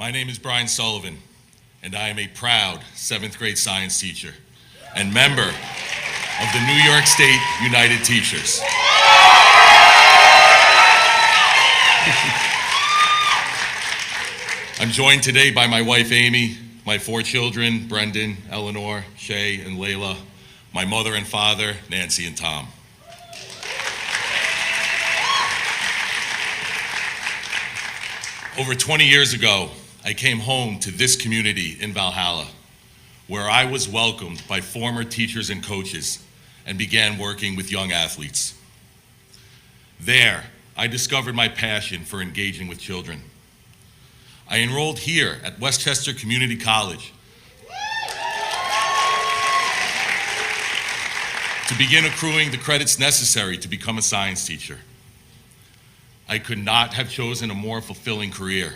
My name is Brian Sullivan, and I am a proud 7th grade science teacher and member of the New York State United Teachers. I'm joined today by my wife, Amy, my 4 children, Brendan, Eleanor, Shay, and Layla, my mother and father, Nancy and Tom. Over 20 years ago, I came home to this community in Valhalla, where I was welcomed by former teachers and coaches and began working with young athletes. There, I discovered my passion for engaging with children. I enrolled here at Westchester Community College to begin accruing the credits necessary to become a science teacher. I could not have chosen a more fulfilling career,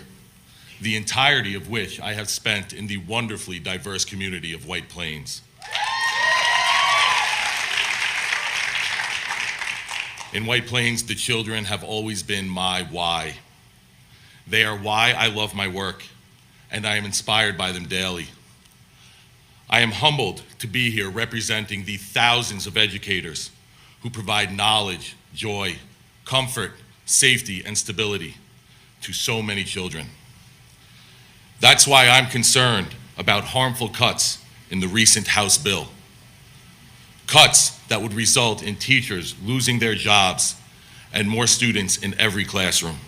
the entirety of which I have spent in the wonderfully diverse community of White Plains. In White Plains, the children have always been my why. They are why I love my work, and I am inspired by them daily. I am humbled to be here representing the thousands of educators who provide knowledge, joy, comfort, safety, and stability to so many children. That's why I'm concerned about harmful cuts in the recent House bill. Cuts that would result in teachers losing their jobs and more students in every classroom.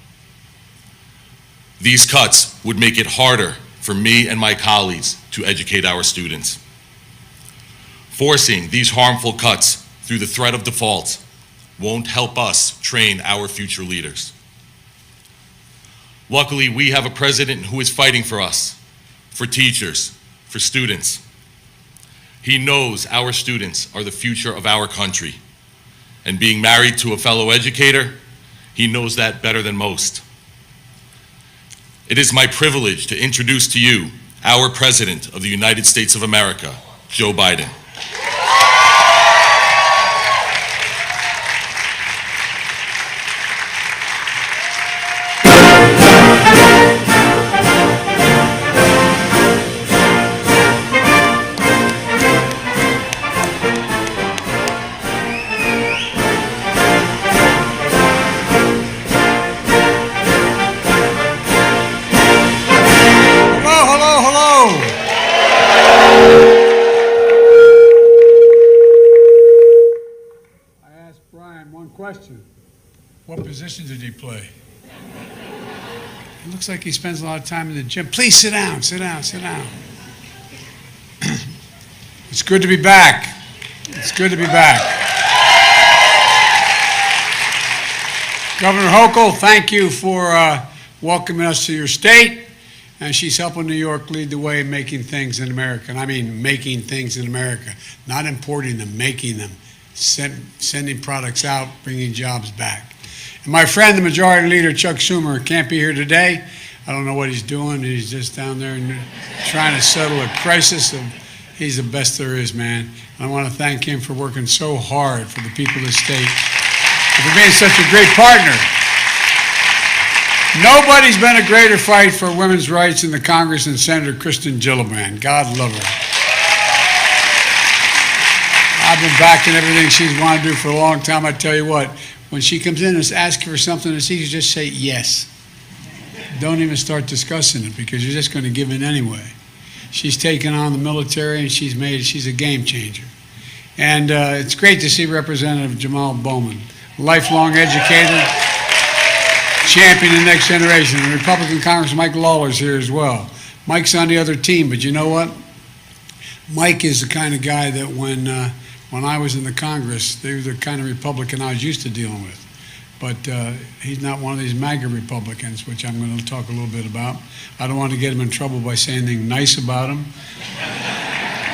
These cuts would make it harder for me and my colleagues to educate our students. Forcing these harmful cuts through the threat of default won't help us train our future leaders. Luckily, we have a president who is fighting for us, for teachers, for students. He knows our students are the future of our country, and being married to a fellow educator, he knows that better than most. It is my privilege to introduce to you our President of the United States of America, Joe Biden. What position did he play? It looks like he spends a lot of time in the gym. Please sit down, sit down, sit down. It's good to be back. It's good to be back. Governor Hochul, thank you for welcoming us to your state. And she's helping New York lead the way in making things in America. And I mean making things in America, not importing them, making them, sending products out, bringing jobs back. And my friend, the Majority Leader, Chuck Schumer, can't be here today. I don't know what he's doing. He's just down there trying to settle a crisis. He's the best there is, man. And I want to thank him for working so hard for the people of the state and for being such a great partner. Nobody's been a greater fight for women's rights in the Congress than Senator Kristen Gillibrand. God love her. I've been backing everything she's wanted to do for a long time. I tell you what, when she comes in and asks for something, it's easy to just say yes. Don't even start discussing it because you're just going to give in anyway. She's taken on the military and she's a game changer. And it's great to see Representative Jamal Bowman, lifelong educator, champion the next generation. And Republican Congressman Mike Lawler's here as well. Mike's on the other team, but you know what? Mike is the kind of guy that when I was in the Congress, they were the kind of Republican I was used to dealing with. But he's not one of these MAGA Republicans, which I'm going to talk a little bit about. I don't want to get him in trouble by saying anything nice about him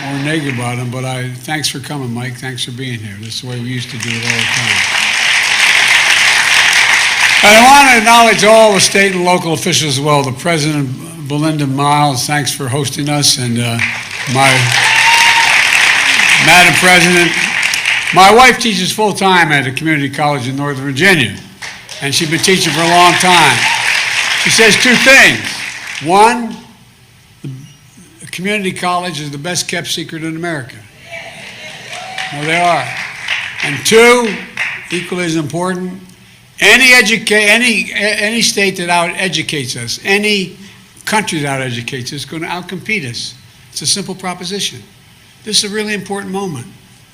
or negative about him, but thanks for coming, Mike. Thanks for being here. This is the way we used to do it all the time. And I want to acknowledge all the state and local officials as well. The President, Belinda Miles, thanks for hosting us, and Madam President, my wife teaches full-time at a community college in Northern Virginia, and she's been teaching for a long time. She says 2 things. One, the community college is the best kept secret in America. Well, they are. And two, equally as important, any state that out-educates us, any country that out-educates us is going to outcompete us. It's a simple proposition. This is a really important moment.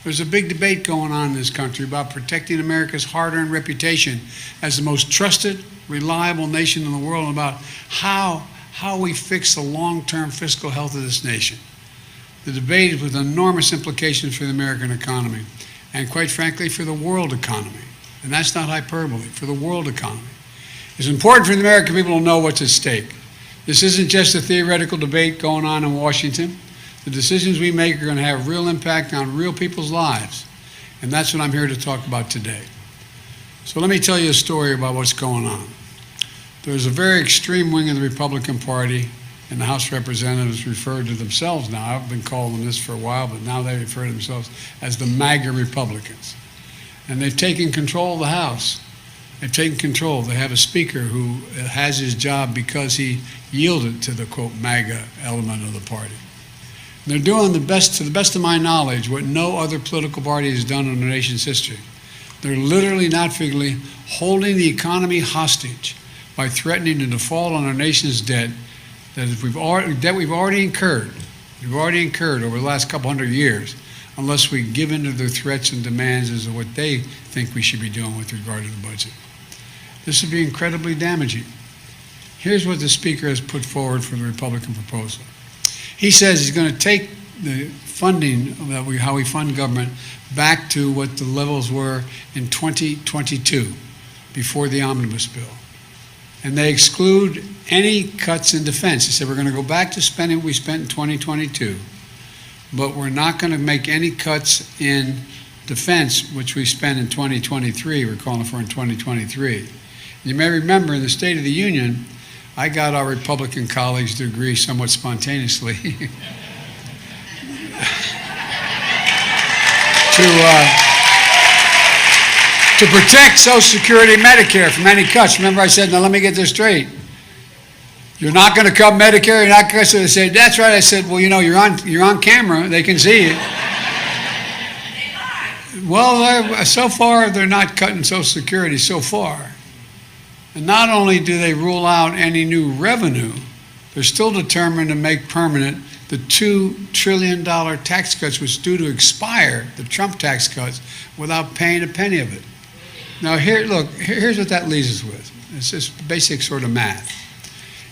There's a big debate going on in this country about protecting America's hard-earned reputation as the most trusted, reliable nation in the world, and about how we fix the long-term fiscal health of this nation. The debate is with enormous implications for the American economy, and quite frankly, for the world economy. And that's not hyperbole, for the world economy. It's important for the American people to know what's at stake. This isn't just a theoretical debate going on in Washington. The decisions we make are going to have real impact on real people's lives. And that's what I'm here to talk about today. So let me tell you a story about what's going on. There's a very extreme wing of the Republican Party, and the House of Representatives refer to themselves now. I've been calling them this for a while, but now they refer to themselves as the MAGA Republicans. And they've taken control of the House. They've taken control. They have a speaker who has his job because he yielded to the, quote, MAGA element of the party. And they're doing to the best of my knowledge, what no other political party has done in the nation's history. They're literally, not figuratively, holding the economy hostage by threatening to default on our nation's debt that we've already incurred over the last couple hundred years, unless we give in to their threats and demands as to what they think we should be doing with regard to the budget. This would be incredibly damaging. Here's what the Speaker has put forward for the Republican proposal. He says he's going to take the funding, how we fund government, back to what the levels were in 2022, before the omnibus bill. And they exclude any cuts in defense. He said we're going to go back to spending what we spent in 2022, but we're not going to make any cuts in defense, which we spent in 2023, we're calling for in 2023. You may remember in the State of the Union, I got our Republican colleagues to agree somewhat spontaneously to protect Social Security and Medicare from any cuts. Remember I said, now let me get this straight. You're not going to cut Medicare, you're not going to. They said, that's right. I said, well, you know, you're on camera, they can see you. Well, so far they're not cutting Social Security so far. And not only do they rule out any new revenue, they're still determined to make permanent the $2 trillion tax cuts which due to expire, the Trump tax cuts, without paying a penny of it. Now here's what that leaves us with. It's just basic sort of math.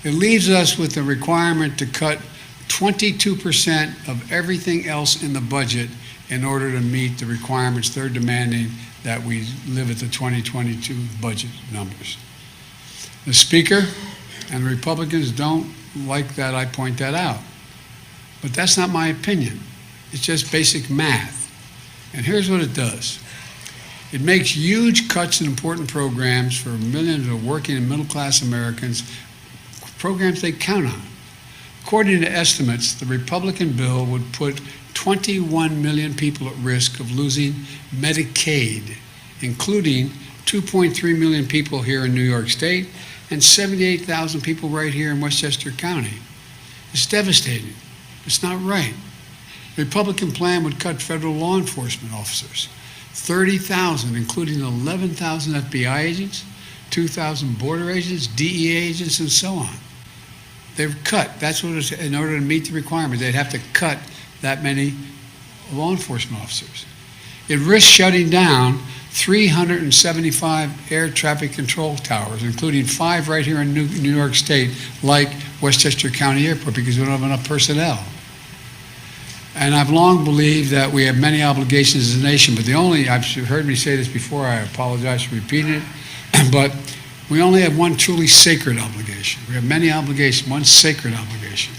It leaves us with the requirement to cut 22% of everything else in the budget in order to meet the requirements they're demanding that we live at the 2022 budget numbers. The Speaker and the Republicans don't like that I point that out. But that's not my opinion. It's just basic math. And here's what it does. It makes huge cuts in important programs for millions of working and middle-class Americans, programs they count on. According to estimates, the Republican bill would put 21 million people at risk of losing Medicaid, including 2.3 million people here in New York State and 78,000 people right here in Westchester County. It's devastating. It's not right. The Republican plan would cut federal law enforcement officers, 30,000, including 11,000 FBI agents, 2,000 border agents, DEA agents, and so on. They've cut. That's what it's, in order to meet the requirement, they'd have to cut that many law enforcement officers. It risks shutting down 375 air traffic control towers, including 5 right here in New York State, like Westchester County Airport, because we don't have enough personnel. And I've long believed that we have many obligations as a nation, but I've heard me say this before, I apologize for repeating it, but we only have one truly sacred obligation. We have many obligations, one sacred obligation.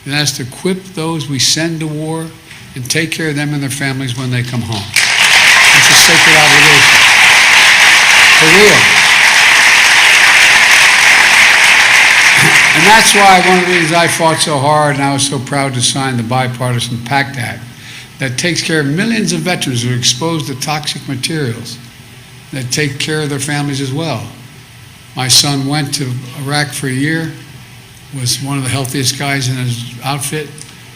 And that's to equip those we send to war and take care of them and their families when they come home. It's a sacred obligation. For real. And that's why one of the reasons I fought so hard and I was so proud to sign the Bipartisan PACT Act that takes care of millions of veterans who are exposed to toxic materials, that take care of their families as well. My son went to Iraq for a year. was one of the healthiest guys in his outfit,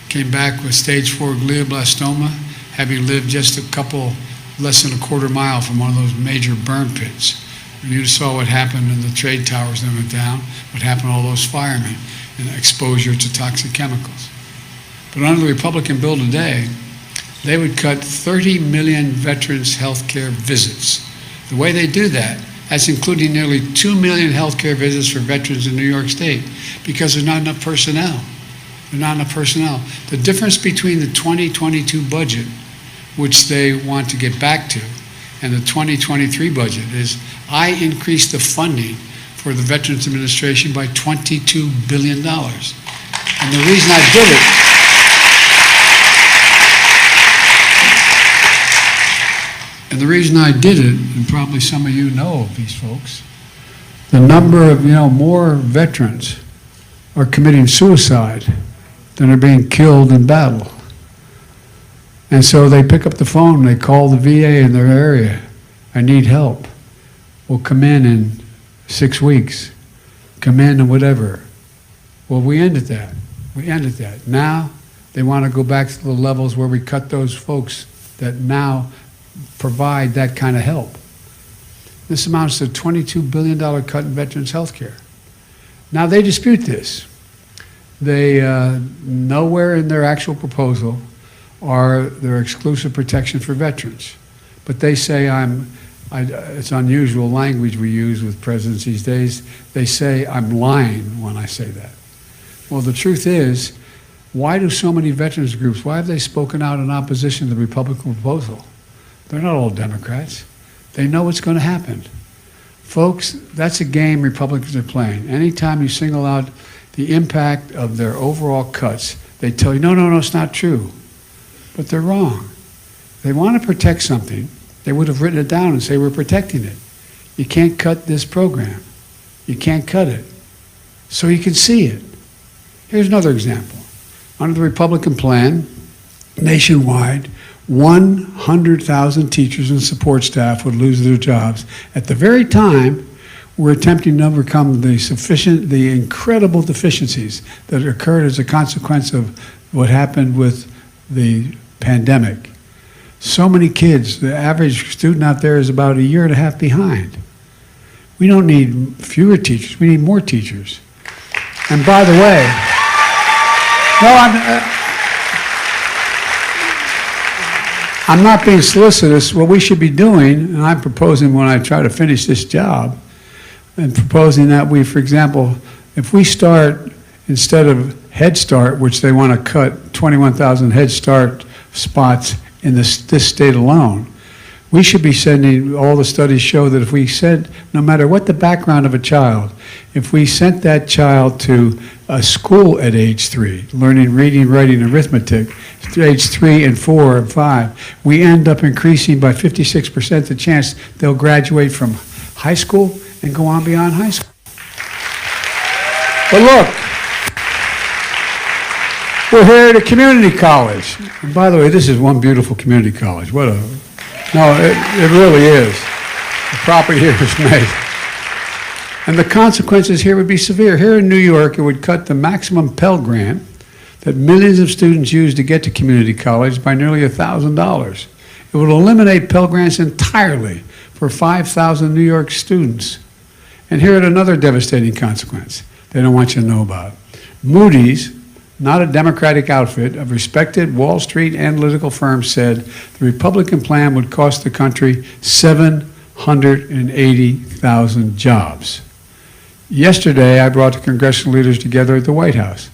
came back with stage 4 glioblastoma, having lived just less than a quarter mile from one of those major burn pits. You saw what happened in the trade towers that went down, what happened to all those firemen, and exposure to toxic chemicals. But under the Republican bill today, they would cut 30 million veterans' health care visits. The way they do that, that's including nearly 2 million health care visits for veterans in New York State, because there's not enough personnel. There's not enough personnel. The difference between the 2022 budget, which they want to get back to, and the 2023 budget is I increased the funding for the Veterans Administration by $22 billion. And the reason I did it, and probably some of you know of these folks, the number of, more veterans are committing suicide than are being killed in battle. And so they pick up the phone, they call the VA in their area, I need help. We'll come in 6 weeks, come in and whatever. Well, we ended that. Now they want to go back to the levels where we cut those folks that now provide that kind of help. This amounts to a $22 billion cut in veterans' health care. Now they dispute this. They, nowhere in their actual proposal are there exclusive protection for veterans. But they say it's unusual language we use with presidents these days. They say I'm lying when I say that. Well, the truth is, why do so many veterans groups, why have they spoken out in opposition to the Republican proposal? They're not all Democrats. They know what's going to happen. Folks, that's a game Republicans are playing. Anytime you single out the impact of their overall cuts, they tell you, no, it's not true. But they're wrong. They want to protect something. They would have written it down and say, we're protecting it. You can't cut this program. You can't cut it. So you can see it. Here's another example. Under the Republican plan, nationwide, 100,000 teachers and support staff would lose their jobs at the very time we're attempting to overcome the incredible deficiencies that occurred as a consequence of what happened with the pandemic. So many kids, the average student out there is about 1.5 years behind. We don't need fewer teachers, we need more teachers. And by the way, I'm not being solicitous. What we should be doing, and I'm proposing when I try to finish this job, and proposing that we, for example, if we start, instead of Head Start, which they want to cut 21,000 Head Start spots in this state alone, we should be sending, all the studies show that if we send, no matter what the background of a child, if we sent that child to a school at age 3, learning reading, writing, arithmetic, age 3 and 4 and 5, we end up increasing by 56% the chance they'll graduate from high school and go on beyond high school. But look, we're here at a community college. And by the way, this is one beautiful community college. No, it really is. The property here is made. And the consequences here would be severe. Here in New York, it would cut the maximum Pell Grant that millions of students use to get to community college by nearly $1,000. It would eliminate Pell Grants entirely for 5,000 New York students. And here at another devastating consequence they don't want you to know about. Moody's, not a Democratic outfit, a respected Wall Street analytical firm, said the Republican plan would cost the country 780,000 jobs. Yesterday, I brought the congressional leaders together at the White House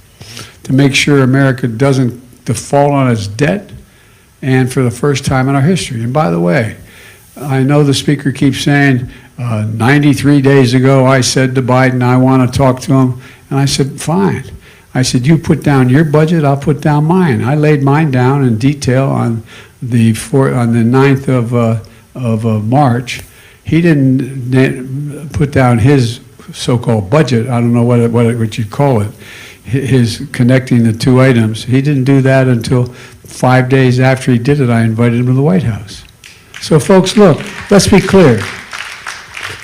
to make sure America doesn't default on its debt, and for the first time in our history. And by the way, I know the speaker keeps saying, 93 days ago I said to Biden, I want to talk to him. And I said, fine. I said, you put down your budget, I'll put down mine. I laid mine down in detail on the 9th of March. He didn't put down his so-called budget. I don't know what you'd call it. His connecting the two items. He didn't do that until 5 days after he did it. I invited him to the White House. So folks, look, let's be clear.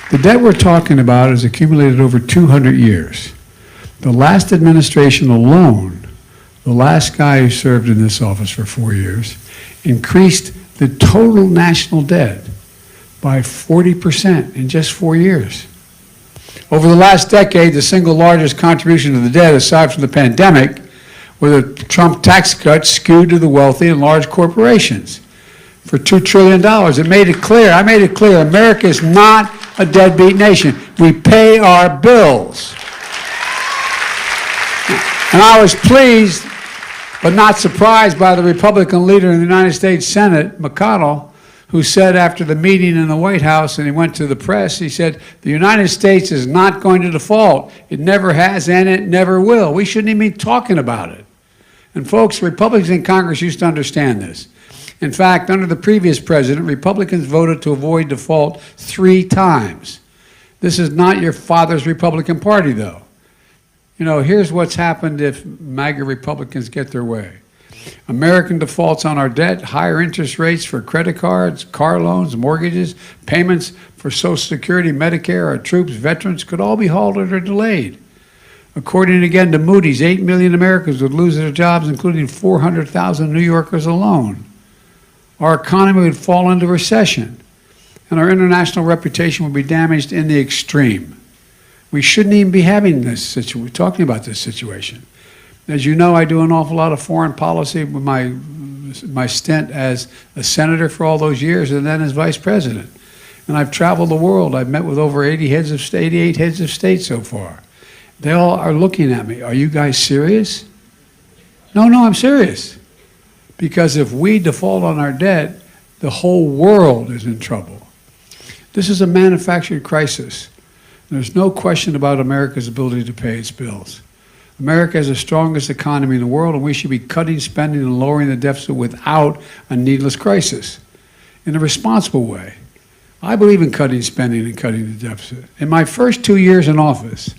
The debt we're talking about is accumulated over 200 years. The last administration alone, the last guy who served in this office for 4 years, increased the total national debt by 40% in just 4 years. Over the last decade, the single largest contribution to the debt, aside from the pandemic, were the Trump tax cuts skewed to the wealthy and large corporations for $2 trillion. It made it clear, I made it clear, America is not a deadbeat nation. We pay our bills. And I was pleased, but not surprised by the Republican leader in the United States Senate, McConnell, who said after the meeting in the White House, and he went to the press, he said, the United States is not going to default. It never has, and it never will. We shouldn't even be talking about it. And folks, Republicans in Congress used to understand this. In fact, under the previous president, Republicans voted to avoid default 3 times. This is not your father's Republican Party, though. You know, here's what's happened if MAGA Republicans get their way. American defaults on our debt, higher interest rates for credit cards, car loans, mortgages, payments for Social Security, Medicare, our troops, veterans, could all be halted or delayed. According again to Moody's, 8 million Americans would lose their jobs, including 400,000 New Yorkers alone. Our economy would fall into recession, and our international reputation would be damaged in the extreme. We shouldn't even be having this situation, talking about this situation. As you know, I do an awful lot of foreign policy with my stint as a senator for all those years and then as vice president. And I've traveled the world. I've met with over 88 heads of state so far. They all are looking at me. Are you guys serious? No, I'm serious. Because if we default on our debt, the whole world is in trouble. This is a manufactured crisis. There's no question about America's ability to pay its bills. America has the strongest economy in the world, and we should be cutting spending and lowering the deficit without a needless crisis. In a responsible way, I believe in cutting spending and cutting the deficit. In my first 2 years in office,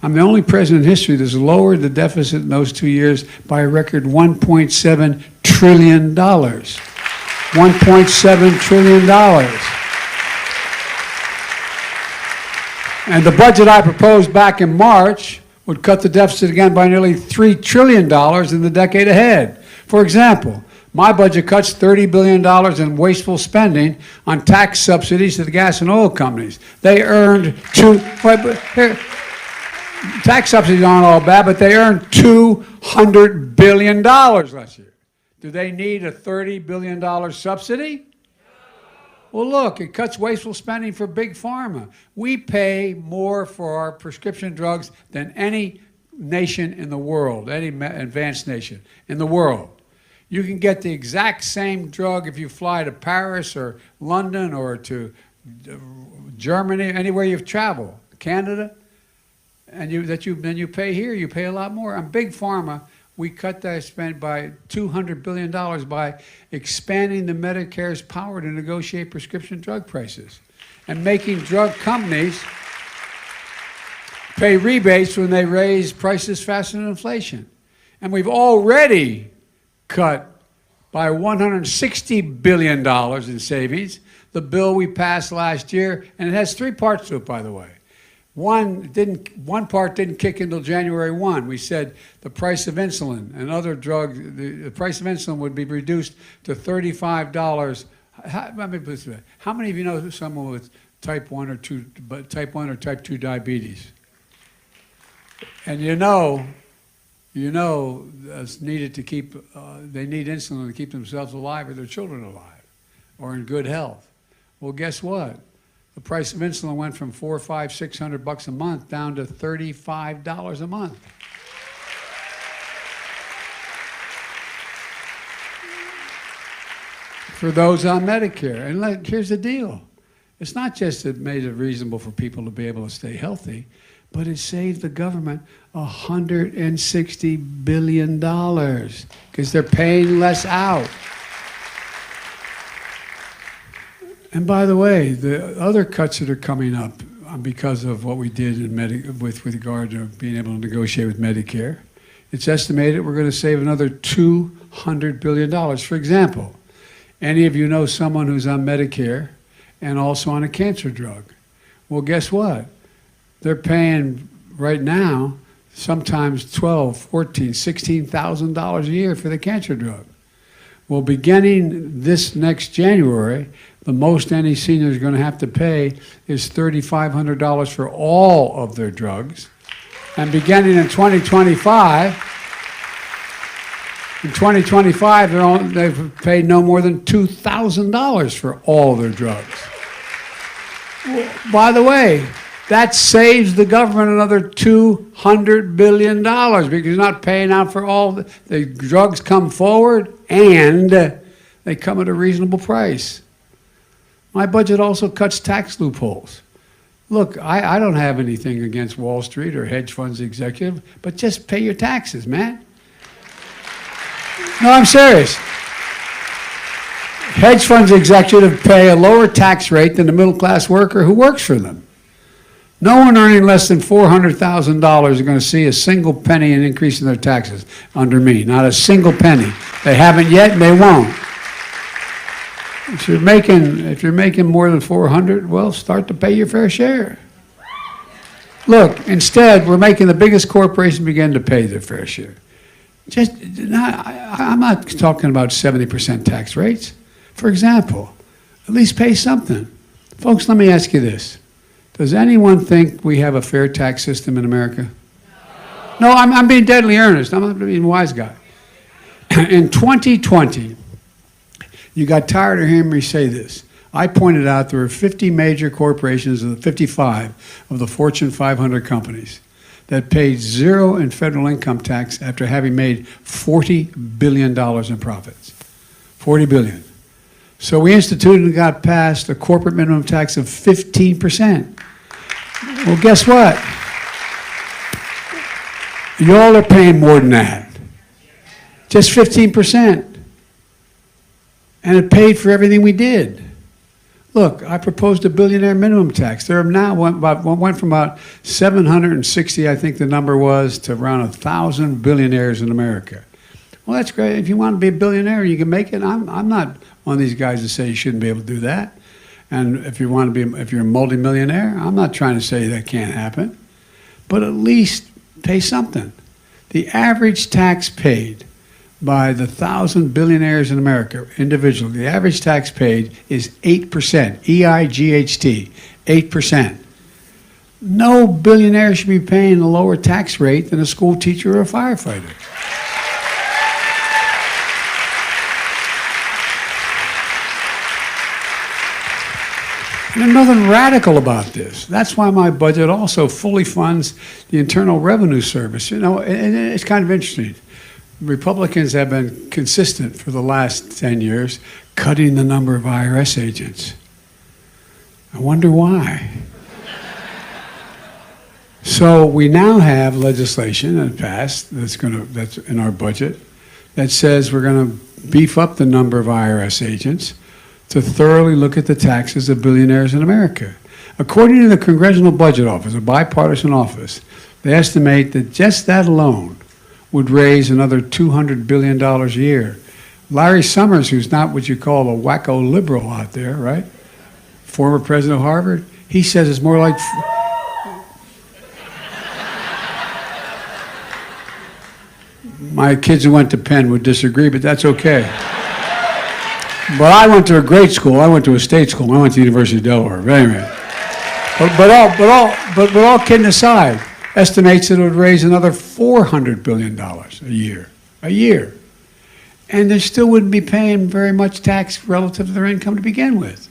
I'm the only president in history that's lowered the deficit in those 2 years by a record $1.7 trillion. $1.7 trillion. And the budget I proposed back in March would cut the deficit again by nearly $3 trillion in the decade ahead. For example, my budget cuts $30 billion in wasteful spending on tax subsidies to the gas and oil companies. They earned tax subsidies aren't all bad, but they earned $200 billion last year. Do they need a $30 billion subsidy? Well, look, it cuts wasteful spending for big pharma. We pay more for our prescription drugs than any nation in the world, any advanced nation in the world. You can get the exact same drug if you fly to Paris or London or to Germany, anywhere you've traveled, Canada, and then you pay here, you pay a lot more. On big pharma, we cut that spend by $200 billion by expanding the Medicare's power to negotiate prescription drug prices and making drug companies pay rebates when they raise prices faster than inflation. And we've already cut by $160 billion in savings the bill we passed last year, and it has 3 parts to it, by the way. One part didn't kick in until January 1. We said the price of insulin and other drugs, the price of insulin would be reduced to $35. How many of you know someone with type 1 or type 2 diabetes? And you know, it's needed to keep, they need insulin to keep themselves alive or their children alive or in good health. Well, guess what? The price of insulin went from $400, $500, $600 a month down to $35 a month. For those on Medicare. And here's the deal. It's not just that it made it reasonable for people to be able to stay healthy, but it saved the government $160 billion because they're paying less out. And by the way, the other cuts that are coming up because of what we did with regard to being able to negotiate with Medicare, it's estimated we're going to save another $200 billion. For example, any of you know someone who's on Medicare and also on a cancer drug? Well, guess what? They're paying right now sometimes $12,000, $14,000, $16,000 a year for the cancer drug. Well, beginning this next January, the most any senior is going to have to pay is $3,500 for all of their drugs. And beginning in 2025, they've paid no more than $2,000 for all their drugs. Well, by the way, that saves the government another $200 billion because you're not paying out for all the drugs come forward and they come at a reasonable price. My budget also cuts tax loopholes. Look, I don't have anything against Wall Street or hedge funds executive, but just pay your taxes, man. No, I'm serious. Hedge funds executive pay a lower tax rate than the middle-class worker who works for them. No one earning less than $400,000 is going to see a single penny in increase in their taxes under me. Not a single penny. They haven't yet, and they won't. If you're making more than 400, well, start to pay your fair share. Look, instead, we're making the biggest corporations begin to pay their fair share. I'm not talking about 70% tax rates. For example, at least pay something. Folks, let me ask you this. Does anyone think we have a fair tax system in America? No, I'm being deadly earnest. I'm not being a wise guy. In 2020, you got tired of hearing me say this. I pointed out there were 50 major corporations of the 55 of the Fortune 500 companies that paid zero in federal income tax after having made $40 billion in profits. $40 billion. So we instituted and got passed a corporate minimum tax of 15%. Well, guess what? Y'all are paying more than that. Just 15%. And it paid for everything we did. Look, I proposed a billionaire minimum tax. There are now went from about 760, I think the number was, to around 1,000 billionaires in America. Well, that's great. If you want to be a billionaire, you can make it. I'm not one of these guys that say you shouldn't be able to do that. And if you're a multimillionaire, I'm not trying to say that can't happen. But at least pay something. The average tax paid by the 1,000 billionaires in America, individually, the average tax paid is 8%, E-I-G-H-T, 8%. No billionaire should be paying a lower tax rate than a school teacher or a firefighter. And there's nothing radical about this. That's why my budget also fully funds the Internal Revenue Service. You know, and it's kind of interesting. Republicans have been consistent for the last 10 years, cutting the number of IRS agents. I wonder why. So we now have legislation that passed that's in our budget that says we're going to beef up the number of IRS agents to thoroughly look at the taxes of billionaires in America. According to the Congressional Budget Office, a bipartisan office, they estimate that just that alone would raise another $200 billion a year. Larry Summers, who's not what you call a wacko liberal out there, right? Former president of Harvard, he says it's more like... My kids who went to Penn would disagree, but that's okay. But I went to a great school. I went to a state school. I went to the University of Delaware. Anyway. But all kidding aside, estimates that it would raise another $400 billion a year. And they still wouldn't be paying very much tax relative to their income to begin with.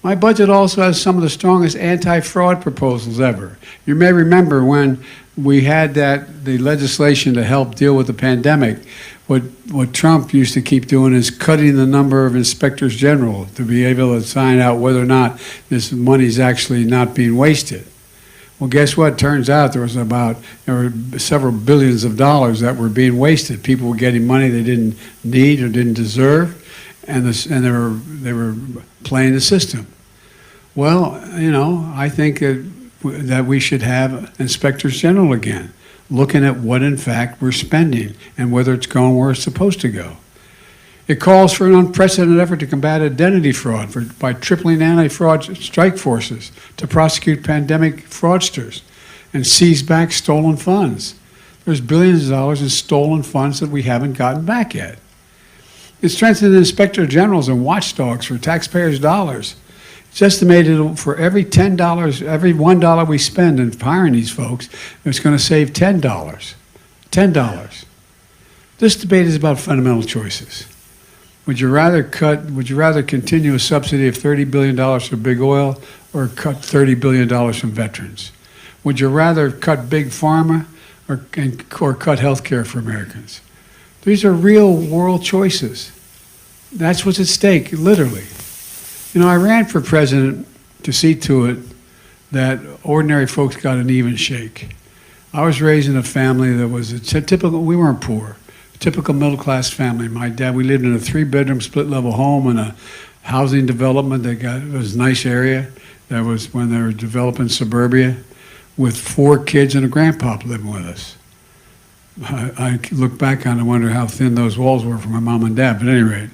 My budget also has some of the strongest anti-fraud proposals ever. You may remember when we had the legislation to help deal with the pandemic, what Trump used to keep doing is cutting the number of inspectors general to be able to find out whether or not this money is actually not being wasted. Well, guess what? Turns out there were several billions of dollars that were being wasted. People were getting money they didn't need or didn't deserve, and they were playing the system. Well, you know, I think that we should have inspectors general again, looking at what in fact we're spending and whether it's going where it's supposed to go. It calls for an unprecedented effort to combat identity fraud by tripling anti-fraud strike forces to prosecute pandemic fraudsters. and seize back stolen funds. There's billions of dollars in stolen funds that we haven't gotten back yet. It strengthened the inspector generals and watchdogs for taxpayers' dollars. It's estimated for every $10, every $1 we spend in hiring these folks, it's going to save $10. $10. This debate is about fundamental choices. Would you rather continue a subsidy of $30 billion for big oil or cut $30 billion from veterans? Would you rather cut big pharma or cut health care for Americans? These are real world choices. That's what's at stake, literally. You know, I ran for president to see to it that ordinary folks got an even shake. I was raised in a family that was a typical, we weren't poor, a typical middle-class family. My dad, we lived in a 3-bedroom split-level home in a housing development it was a nice area. That was when they were developing suburbia with 4 kids and a grandpa living with us. I look back on it and wonder how thin those walls were for my mom and dad, but at any rate.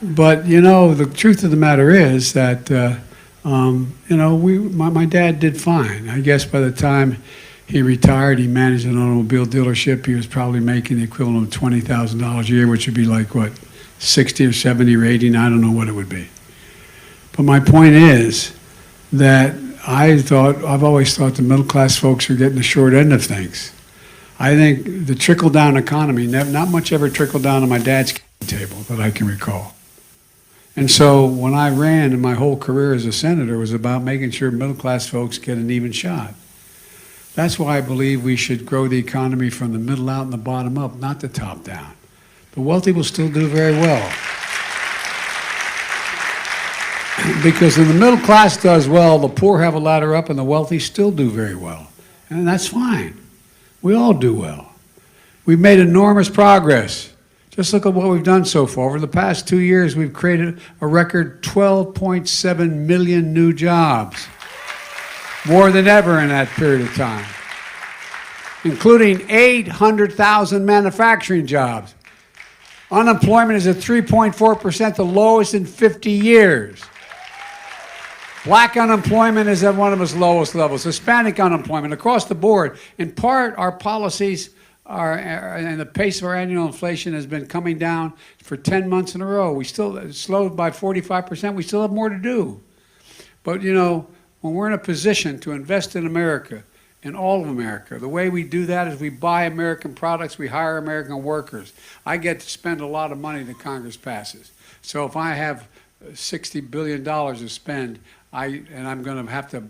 But, you know, the truth of the matter is that, you know, my dad did fine. I guess by the time he retired, he managed an automobile dealership. He was probably making the equivalent of $20,000 a year, which would be like, what, 60 or 70 or 80, I don't know what it would be. But my point is that I've always thought the middle-class folks are getting the short end of things. I think the trickle-down economy, not much ever trickled down on my dad's table that I can recall. And so when I ran in my whole career as a senator, it was about making sure middle-class folks get an even shot. That's why I believe we should grow the economy from the middle out and the bottom up, not the top down. The wealthy will still do very well. Because when the middle class does well, the poor have a ladder up and the wealthy still do very well. And that's fine. We all do well. We've made enormous progress. Just look at what we've done so far. Over the past 2 years, we've created a record 12.7 million new jobs. More than ever in that period of time. Including 800,000 manufacturing jobs. Unemployment is at 3.4%, the lowest in 50 years. Black unemployment is at one of its lowest levels. Hispanic unemployment across the board. In part, our policies and the pace of our annual inflation has been coming down for 10 months in a row. We still slowed by 45%. We still have more to do. But, you know, when we're in a position to invest in America, in all of America, the way we do that is we buy American products, we hire American workers. I get to spend a lot of money that Congress passes. So if I have $60 billion to spend, and I'm going to have to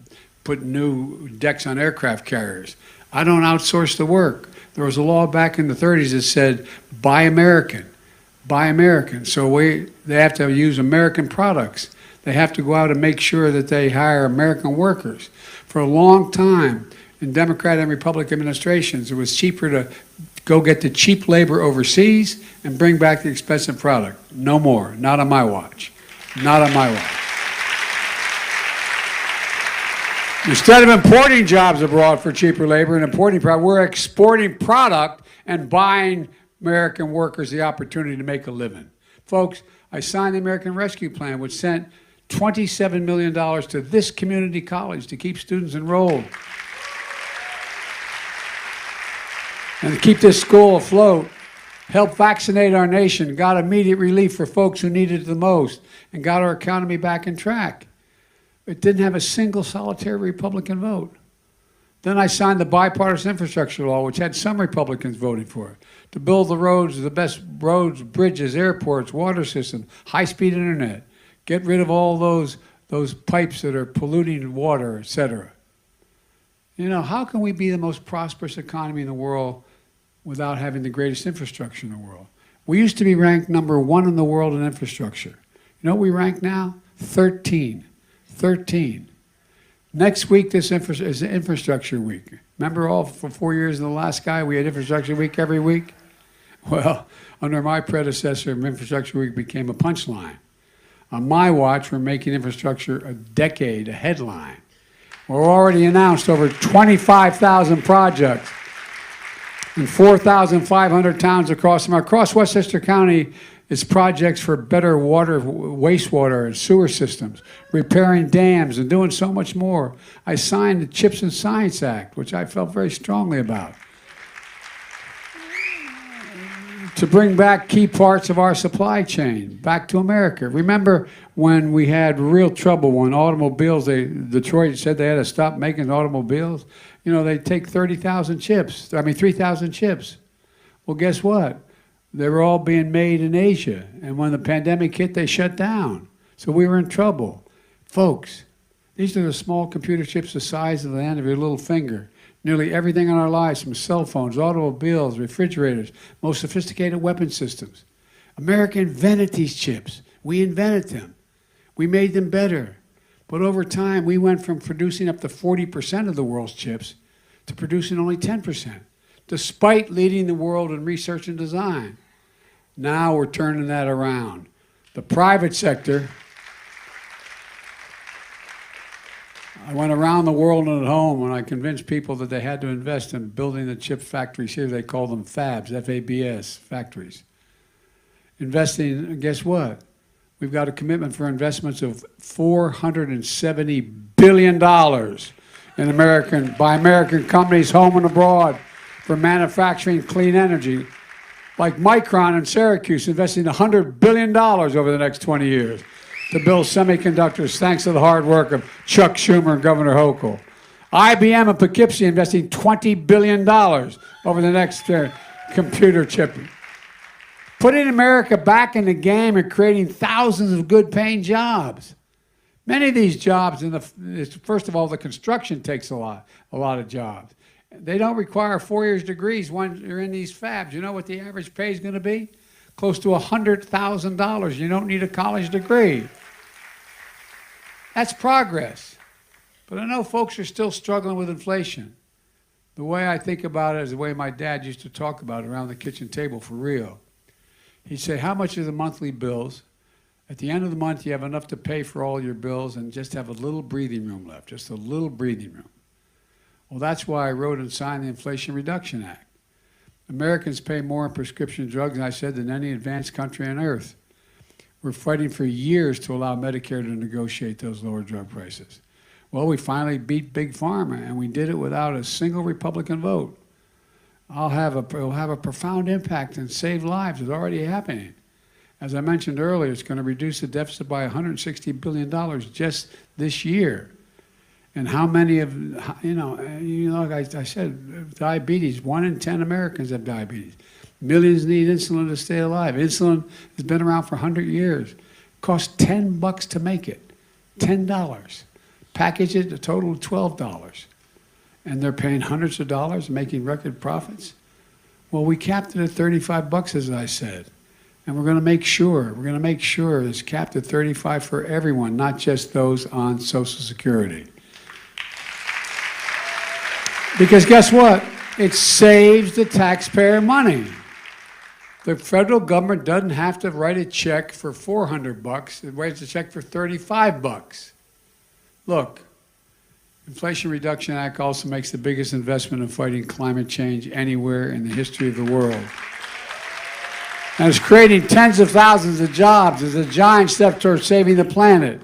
put new decks on aircraft carriers, I don't outsource the work. There was a law back in the 30s that said, buy American, buy American. So they have to use American products. They have to go out and make sure that they hire American workers. For a long time, in Democrat and Republican administrations, it was cheaper to go get the cheap labor overseas and bring back the expensive product. No more. Not on my watch. Not on my watch. Instead of importing jobs abroad for cheaper labor and importing product, we're exporting product and buying American workers the opportunity to make a living. Folks, I signed the American Rescue Plan, which sent $27 million to this community college to keep students enrolled and to keep this school afloat, helped vaccinate our nation, got immediate relief for folks who needed it the most, and got our economy back in track. It didn't have a single solitary Republican vote. Then I signed the bipartisan infrastructure law, which had some Republicans voting for it, to build the roads, the best roads, bridges, airports, water systems, high-speed internet, get rid of all those pipes that are polluting water, et cetera. You know, how can we be the most prosperous economy in the world without having the greatest infrastructure in the world? We used to be ranked number 1 in the world in infrastructure. You know what we rank now? 13. 13. Next week, this is Infrastructure Week. Remember all for 4 years in Alaska, we had Infrastructure Week every week? Well, under my predecessor, Infrastructure Week became a punchline. On my watch, we're making infrastructure a decade, a headline. We're already announced over 25,000 projects in 4,500 towns across Westchester County. It's projects for better water, wastewater and sewer systems, repairing dams and doing so much more. I signed the Chips and Science Act, which I felt very strongly about, to bring back key parts of our supply chain back to America. Remember when we had real trouble when automobiles, Detroit said they had to stop making automobiles? You know, they take 3,000 chips. Well, guess what? They were all being made in Asia. And when the pandemic hit, they shut down. So we were in trouble. Folks, these are the small computer chips the size of the end of your little finger. Nearly everything in our lives, from cell phones, automobiles, refrigerators, most sophisticated weapon systems. America invented these chips. We invented them. We made them better. But over time, we went from producing up to 40% of the world's chips to producing only 10%, despite leading the world in research and design. Now we're turning that around. The private sector, I went around the world and at home and I convinced people that they had to invest in building the chip factories here. They call them fabs, F-A-B-S, factories. Investing, guess what? We've got a commitment for investments of $470 billion by American companies home and abroad for manufacturing clean energy, like Micron in Syracuse investing $100 billion over the next 20 years to build semiconductors thanks to the hard work of Chuck Schumer and Governor Hochul. IBM and Poughkeepsie investing $20 billion over the next computer chip. Putting America back in the game and creating thousands of good-paying jobs. Many of these jobs, first of all, the construction takes a lot of jobs. They don't require 4 years degrees when you're in these fabs. You know what the average pay is going to be? Close to $100,000. You don't need a college degree. That's progress. But I know folks are still struggling with inflation. The way I think about it is the way my dad used to talk about it around the kitchen table for real. He'd say, how much are the monthly bills? At the end of the month, you have enough to pay for all your bills and just have a little breathing room left, just a little breathing room. Well, that's why I wrote and signed the Inflation Reduction Act. Americans pay more in prescription drugs, and I said, than any advanced country on earth. We're fighting for years to allow Medicare to negotiate those lower drug prices. Well, we finally beat Big Pharma, and we did it without a single Republican vote. It'll have a profound impact and save lives. It's already happening. As I mentioned earlier, it's going to reduce the deficit by $160 billion just this year. And how many of, like I said, diabetes, 1 in 10 Americans have diabetes. Millions need insulin to stay alive. Insulin has been around for 100 years. It costs $10 to make it, $10. Package it, a total of $12. And they're paying hundreds of dollars, making record profits. Well, we capped it at $35, as I said. And we're going to make sure it's capped at $35 for everyone, not just those on Social Security. Because guess what? It saves the taxpayer money. The federal government doesn't have to write a check for $400. It writes a check for $35. Look, Inflation Reduction Act also makes the biggest investment in fighting climate change anywhere in the history of the world. And it's creating tens of thousands of jobs. It's a giant step towards saving the planet.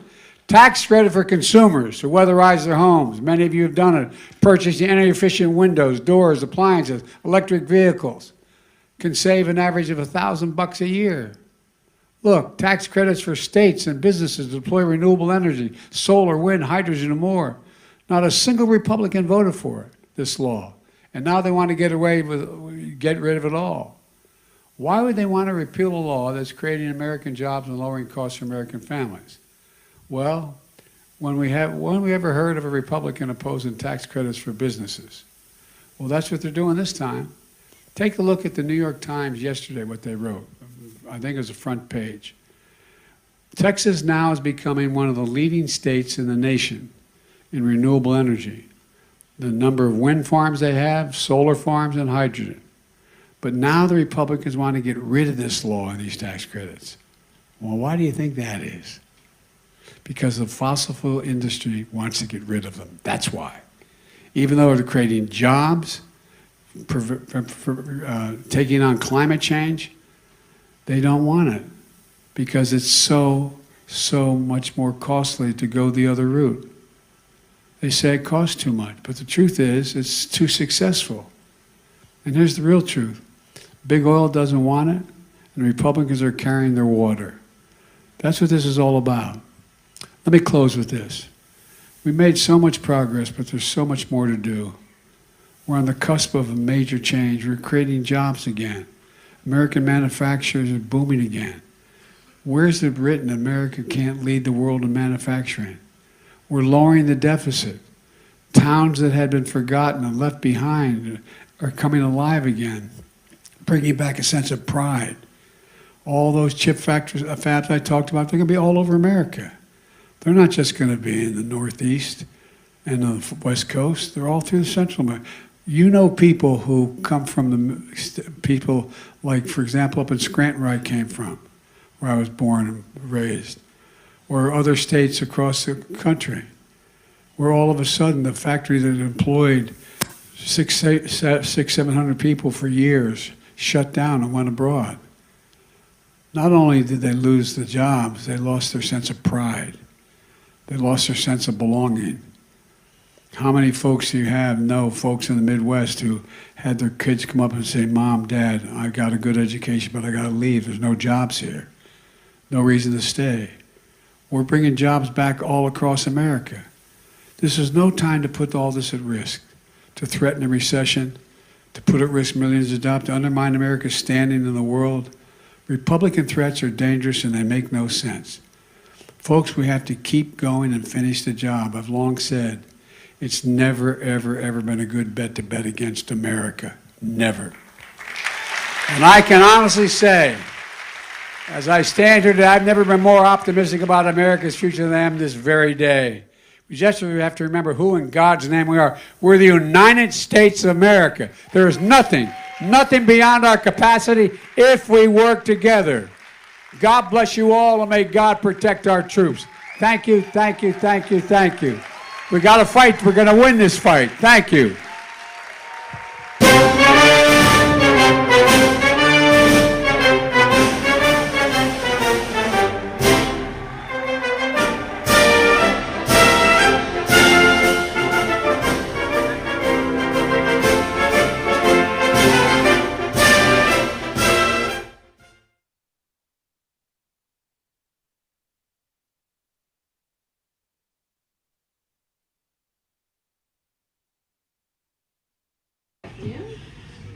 Tax credit for consumers who weatherize their homes. Many of you have done it. Purchasing energy-efficient windows, doors, appliances, electric vehicles can save an average of $1,000 a year. Look, tax credits for states and businesses to deploy renewable energy, solar, wind, hydrogen, and more. Not a single Republican voted for it, this law. And now they want to get rid of it all. Why would they want to repeal a law that's creating American jobs and lowering costs for American families? Well, when we ever heard of a Republican opposing tax credits for businesses? Well, that's what they're doing this time. Take a look at the New York Times yesterday, what they wrote. I think it was the front page. Texas now is becoming one of the leading states in the nation in renewable energy. The number of wind farms they have, solar farms, and hydrogen. But now the Republicans want to get rid of this law and these tax credits. Well, why do you think that is? Because the fossil fuel industry wants to get rid of them. That's why. Even though they're creating jobs, taking on climate change, they don't want it. because it's so much more costly to go the other route. They say it costs too much, but the truth is it's too successful. And here's the real truth. Big oil doesn't want it, and Republicans are carrying their water. That's what this is all about. Let me close with this. We made so much progress, but there's so much more to do. We're on the cusp of a major change. We're creating jobs again. American manufacturers are booming again. Where's it written America can't lead the world in manufacturing? We're lowering the deficit. Towns that had been forgotten and left behind are coming alive again, bringing back a sense of pride. All those chip factories, fabs I talked about, they're going to be all over America. They're not just going to be in the Northeast and the West Coast. They're all through the Central America. You know people who come from the people like, for example, up in Scranton where I came from, where I was born and raised, or other states across the country, where all of a sudden the factory that employed 700 people for years shut down and went abroad. Not only did they lose the jobs, they lost their sense of pride. They lost their sense of belonging. How many folks do you know folks in the Midwest who had their kids come up and say, Mom, Dad, I got a good education, but I got to leave. There's no jobs here. No reason to stay. We're bringing jobs back all across America. This is no time to put all this at risk, to threaten a recession, to put at risk millions of jobs, to undermine America's standing in the world. Republican threats are dangerous and they make no sense. Folks, we have to keep going and finish the job. I've long said, it's never, ever, ever been a good bet to bet against America. Never. And I can honestly say, as I stand here today, I've never been more optimistic about America's future than I am this very day. We just have to remember who in God's name we are. We're the United States of America. There is nothing beyond our capacity if we work together. God bless you all, and may God protect our troops. Thank you, thank you, thank you, thank you. We got to fight. We're going to win this fight. Thank you.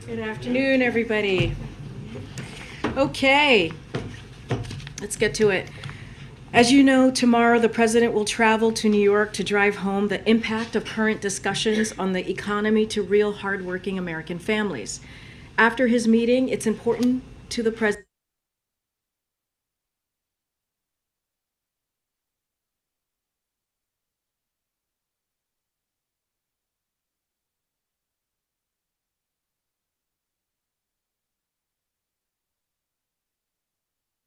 Good afternoon, everybody. Okay, let's get to it. As you know, tomorrow the President will travel to New York to drive home the impact of current discussions on the economy to real hardworking American families. After his meeting, it's important to the President